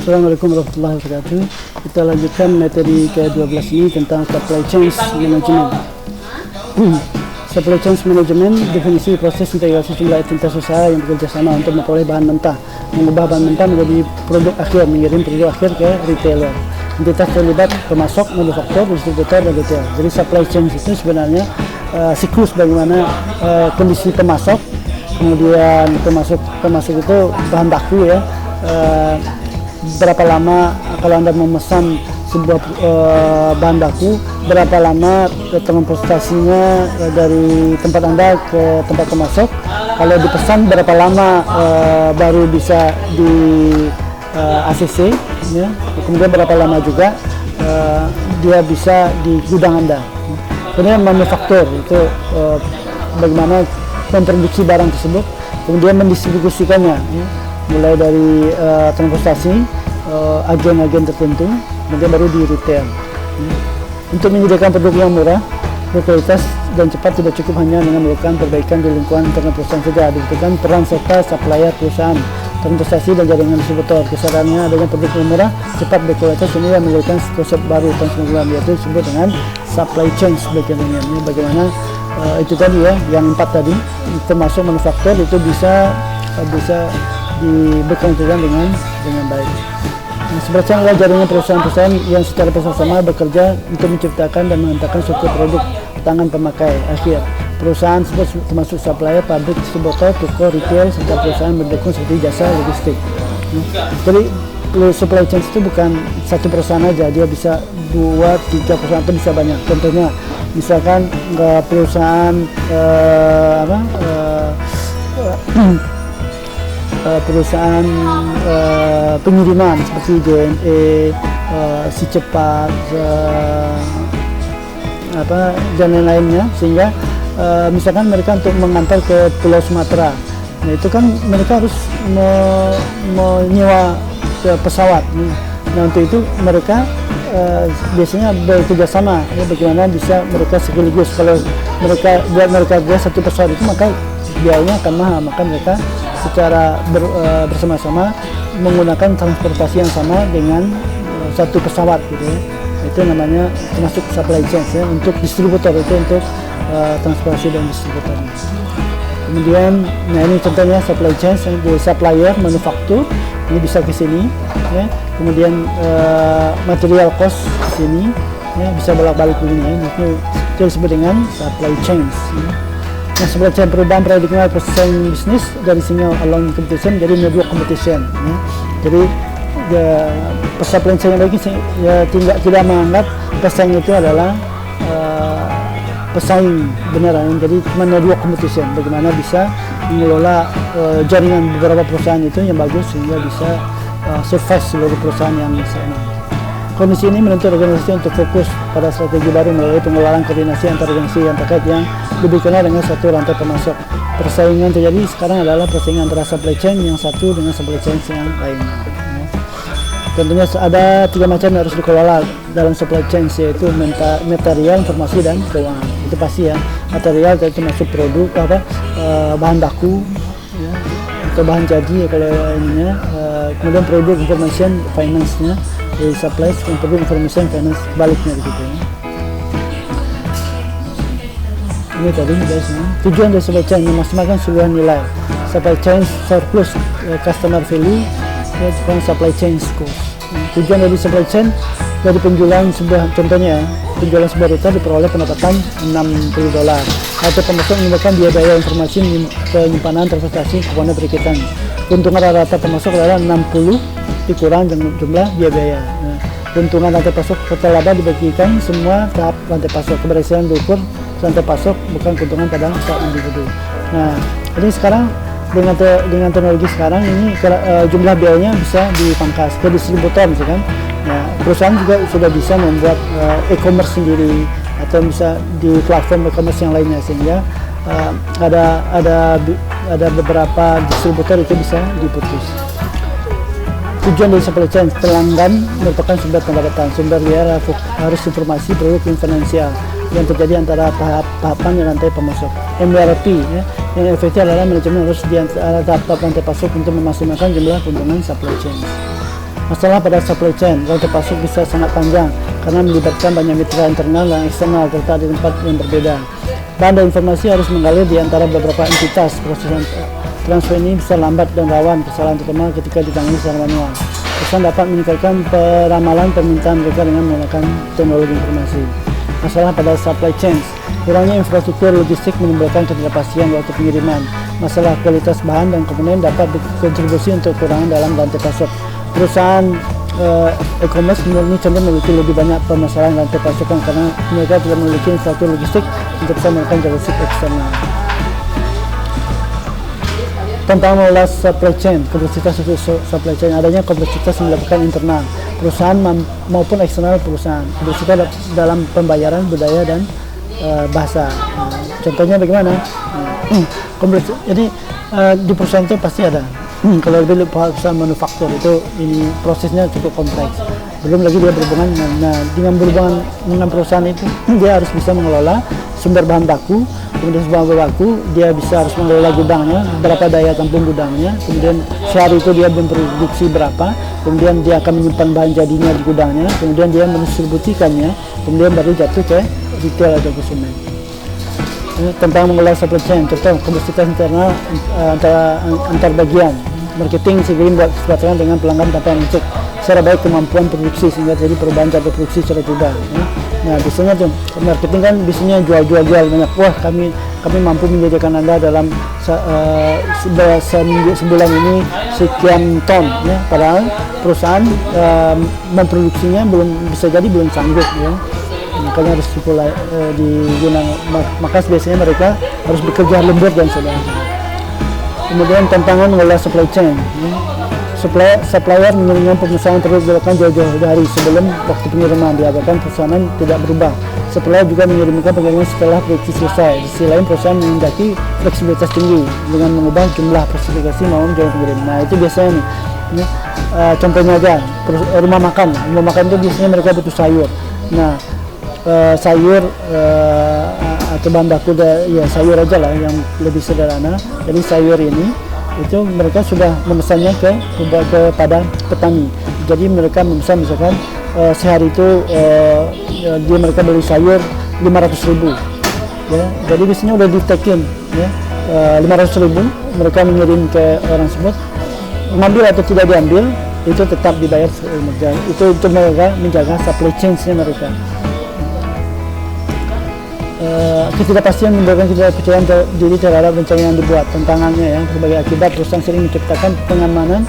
Assalamualaikum warahmatullahi wabarakatuh. Kita lanjutkan materi ke-12 ini tentang supply chain management. Supply chain management definisi proses integrasi jumlah entitas usaha yang bekerja sama untuk memperoleh bahan mentah, mengubah bahan mentah menjadi produk akhir, mengirim produk akhir ke retailer. Entitas terlibat pemasok, manufaktur, distributor, dan retail. Jadi supply chain itu sebenarnya siklus bagaimana kondisi pemasok, kemudian pemasok itu bahan baku ya. Berapa lama kalau Anda memesan sebuah bahan baku, berapa lama transportasinya dari tempat Anda ke tempat pemasok, kalau dipesan berapa lama baru bisa di ACC ya. Kemudian berapa lama juga dia bisa di gudang Anda. Kemudian manufaktur itu bagaimana memproduksi barang tersebut, kemudian mendistribusikannya ya. Mulai dari transportasi, agen-agen tertentu, kemudian baru di retail. Untuk menyediakan produk yang murah, berkualitas dan cepat tidak cukup hanya dengan melakukan perbaikan di lingkungan internal perusahaan saja, dibutuhkan peran serta supplier perusahaan, transportasi dan jaringan distributor. Kisarannya adanya produk yang murah, cepat, berkualitas ini yang menjadikan konsep baru tahun 90-an, yaitu disebut dengan supply chain sebagainya. Bagaimana itu tadi ya, yang 4 tadi, termasuk manufaktur itu bisa dibekerjakan dengan baik. Supply chain adalah jaringan perusahaan-perusahaan yang secara bersama-sama bekerja untuk menciptakan dan mengantarkan suatu produk ke tangan pemakai akhir. Perusahaan termasuk supplier, pabrik, distributor, toko, retail, serta perusahaan mendukung seperti jasa logistik. Jadi supply chain itu bukan satu perusahaan aja, dia bisa 2-3 perusahaan atau bisa banyak. Contohnya misalkan perusahaan perusahaan pengiriman seperti JNE, Si Cepat, dan lain-lainnya, sehingga misalkan mereka untuk mengantar ke Pulau Sumatera, nah itu kan mereka harus menyewa pesawat. Nah untuk itu mereka biasanya bekerja sama ya, bagaimana bisa mereka sekaligus. Kalau mereka buat satu pesawat itu maka biayanya akan mahal, maka mereka secara bersama-sama menggunakan transportasi yang sama dengan satu pesawat gitu ya. Itu namanya termasuk supply chain ya. Untuk distributor itu untuk transportasi dan distributor. Kemudian nah ini contohnya supply chain di supplier, manufaktur ini bisa ke sini ya. Kemudian material cost ke sini ya, bisa bolak-balik begini ya. Itu disebut dengan supply chain ya. Nah, sebenarnya perubahan paradigma persaingan bisnis dari single alone competition menjadi network competition. Ya. Jadi supply chain lagi ya, tidak menganggap pesaing itu adalah pesaing beneran. Jadi cuma network competition. Bagaimana bisa mengelola jaringan beberapa perusahaan itu yang bagus sehingga bisa survive seluruh perusahaan yang sama. Kondisi ini menuntut organisasi untuk fokus pada strategi baru melalui pengelolaan koordinasi antar organisasi yang terkait yang lebih kenal dengan satu rantai pemasok. Persaingan terjadi sekarang adalah persaingan antara supply chain yang satu dengan supply chain yang lainnya. Tentunya ada 3 macam yang harus dikelola dalam supply chain, yaitu material, informasi, dan keuangan. Itu pasti ya. Material itu masuk produk bahan baku ya, atau bahan jadi ya, kalau ininya. Kemudian produk, information, finance-nya. Dari supply, produk, information, finance, baliknya begitu ya. Ini tadi guys, tujuan dari supply chain memaksimalkan sebuah nilai. Supply chain surplus customer value, dan supply chain cost. Tujuan dari supply chain dari penjualan sebuah, contohnya penjualan sebuah retail diperoleh pendapatan $60 atau pemasok menggunakan biaya informasi, penyimpanan, transportasi, komponen perikitan. Keuntungan rata-rata pemasok adalah 60 dikurang dengan jumlah biaya. Nah, keuntungan rantai pasok serta laba dibagikan semua tahap rantai pasok. Keberhasilan diukur rantai pasok, bukan keuntungan pada individu. Nah, ini sekarang dengan teknologi sekarang ini jumlah biayanya bisa dipangkas ke distributor misalkan. Nah, perusahaan juga sudah bisa membuat e-commerce sendiri atau bisa di platform e-commerce yang lainnya, sehingga ada beberapa distributor itu bisa diputus. Tujuan dari supply chain, pelanggan merupakan sumber pendapatan. Sumber dia harus informasi produk finansial yang terjadi antara tahapan rantai pemasok. MRP ya, yang efektif adalah manajemen harus di antara tahap rantai pasok untuk memaksimalkan jumlah keuntungan supply chain. Masalah pada supply chain, rantai pasok bisa sangat panjang karena melibatkan banyak mitra internal dan eksternal serta di tempat yang berbeda. Bahan dan informasi harus mengalir di antara beberapa entitas. Proses transfer ini bisa lambat dan rawan kesalahan, terutama ketika ditangani secara manual. Perusahaan dapat meningkatkan peramalan permintaan mereka dengan menggunakan teknologi informasi. Masalah pada supply chain, kurangnya infrastruktur logistik menimbulkan ketidakpastian waktu pengiriman. Masalah kualitas bahan dan komponen dapat berkontribusi untuk kekurangan dalam rantai pasok. Perusahaan e-commerce ini cenderung memiliki lebih banyak permasalahan rantai pasokan karena mereka tidak memiliki infrastruktur logistik untuk bisa melakukan logistik eksternal. Tentang mengelola supply chain, kompleksitas supply chain, adanya kompleksitas yang dilakukan internal perusahaan maupun eksternal perusahaan, kompleksitas dalam pembayaran, budaya dan bahasa. Contohnya bagaimana? Jadi di perusahaan itu pasti ada. Kalau lebih perusahaan manufaktur itu ini prosesnya cukup kompleks. Belum lagi dia berhubungan dengan berhubungan dengan perusahaan itu dia harus bisa mengelola sumber bahan baku, kemudian sumber bahan baku dia bisa harus mengelola gudangnya, berapa daya tampung gudangnya, kemudian sehari itu dia memproduksi berapa, kemudian dia akan menyimpan bahan jadinya di gudangnya, kemudian dia mendistribusikannya, kemudian baru jatuh ke retail atau konsumen. Tentang mengelola supply chain, contoh kompleksitas internal antar bagian, marketing seiring buat kesepakatan dengan pelanggan tanpa mencek secara baik kemampuan produksi sehingga jadi perubahan cara produksi secara tidak. Nah biasanya tuh marketing kan biasanya jual banyak. Wah kami mampu menjadikan Anda dalam sebulan ini sekian ton, ya. Padahal perusahaan memproduksinya belum sanggup, ya. Makanya harus digunakan, maka biasanya mereka harus bekerja lembur dan sebagainya. Kemudian tantangan mengelola supply chain, ya. Supplier mengirimkan pemesanan terus dilakukan jauh-jauh dari sebelum waktu pengiriman, diharapkan pesanan tidak berubah. Supplier juga mengirimkan pengiriman setelah produksi selesai. Di sisi lain perusahaan menghendaki fleksibilitas tinggi dengan mengubah jumlah spesifikasi maupun jumlah pengirim. Nah itu biasanya nih, ya. Contohnya aja rumah makan itu biasanya mereka butuh sayur. Nah sayur atau bahan baku ya sayur aja lah yang lebih sederhana. Jadi sayur ini itu mereka sudah memesannya kepada petani. Jadi mereka memesan misalkan sehari itu mereka beli sayur 500.000, ya. Jadi biasanya udah di-take-in, ya. 500.000 mereka mengirim ke orang tersebut, ngambil atau tidak diambil itu tetap dibayar. Itu untuk mereka menjaga supply chain-nya mereka. Ketidakpastian menimbulkan ketidakpercayaan diri terhadap rencana yang dibuat. Tantangannya, ya, sebagai akibat perusahaan sering menciptakan pengamanan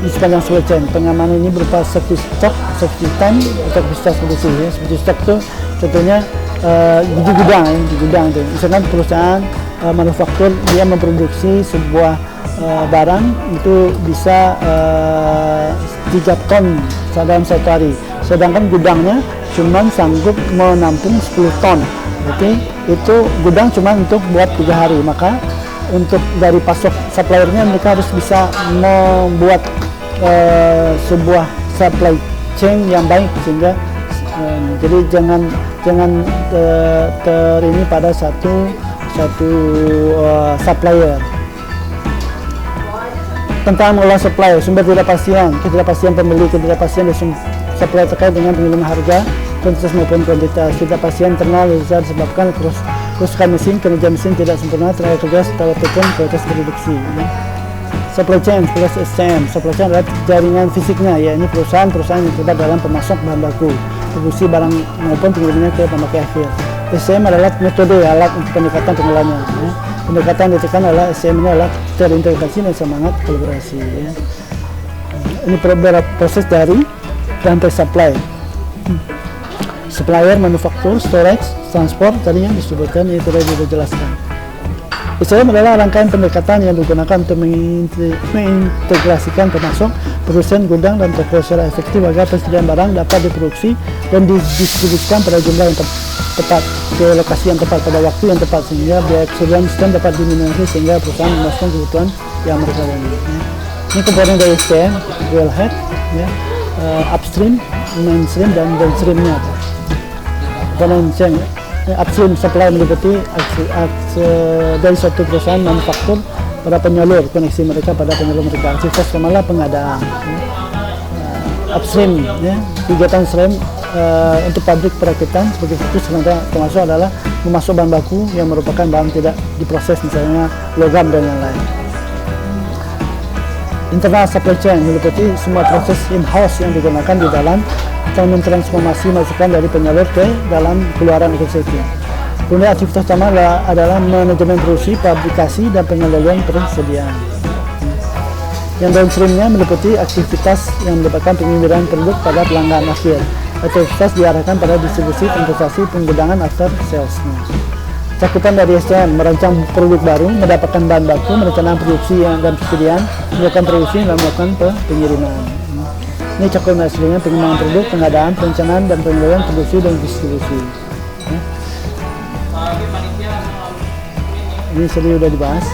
di sepanjang supply chain. Pengamanan ini berupa safety stock, safety time, atau kapasitas produksi, ya. Safety stock itu contohnya di gudang itu. Misalkan perusahaan manufaktur dia memproduksi sebuah barang itu bisa 3 ton dalam satu hari, sedangkan gudangnya cuma sanggup menampung 10 ton. Berarti itu gudang cuma untuk buat 3 hari, maka untuk dari pasok suppliernya mereka harus bisa membuat sebuah supply chain yang baik sehingga jadi jangan terini pada satu supplier. Tentang mengelola supply, sumber ketidakpastian pembeli, ketidakpastian supply terkait dengan pengiriman harga, kuantitas maupun kuantitas. Ketidakpastian internal bisa disebabkan kerusakan mesin, kinerja mesin tidak sempurna, tenaga kerja serta ataupun kualitas produksi. Supply chain plus SCM. Supply chain adalah jaringan fisiknya, yaitu perusahaan-perusahaan yang terlibat dalam pemasok bahan baku, produksi barang maupun pengirimannya ke pemakai akhir. SCM adalah metode alat untuk pendekatan pengelolanya. Ya. Pendekatan ditekan adalah SCM ini adalah terintegrasi dan semangat kolaborasi. Ya. Ini proses dari rantai supply. Supplier, manufaktur, storage, transport, tadi yang disebutkan itu sudah dijelaskan. SCM adalah rangkaian pendekatan yang digunakan untuk mengintegrasikan pemasok, produsen, gudang, dan toko secara efektif agar persediaan barang dapat diproduksi dan didistribusikan pada jumlah yang tepat, ke lokasi yang tepat, pada waktu yang tepat, sehingga biaya kesediaan sistem dapat diminimalisir sehingga perusahaan memuaskan kebutuhan yang mereka miliki. Ini komponen dari SCM, wellhead, ya, upstream, mainstream, dan downstreamnya. Komponen SCM, upstream supply meliputi dari suatu perusahaan manufaktur pada penyalur, koneksi mereka pada penyalur mereka, aktivitas kemana pengadaan. upstream, ya. Kegiatan SRAM untuk pabrik perakitan sebagai fokus termasuk adalah memasuk bahan baku yang merupakan bahan tidak diproses, misalnya logam dan lain-lain. Internal supply chain meliputi semua proses in-house yang digunakan di dalam mentransformasi masukan dari penyalur ke dalam keluaran ekosistem. Kemudian aktivitas utama adalah manajemen produksi, pabrikasi, dan pengendalian persediaan. Yang downstreamnya meliputi aktivitas yang merupakan pengiriman produk pada pelanggan akhir. Aktivitas diarahkan pada distribusi, investasi, penggudangan after sales. Cakupan dari SDM merancang produk baru, mendapatkan bahan baku, merencanakan produksi dan persediaan, melakukan produksi dan melakukan pengiriman. Ini cakupan SDM pengembangan produk, pengadaan, perencanaan, dan pengendalian produksi dan distribusi. Ini sering sudah dibahas.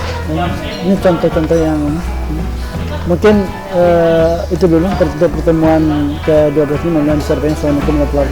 Ini contoh-contoh yang mungkin itu dulu pertemuan ke-12 ini. Assalamualaikum warahmatullahi wabarakatuh.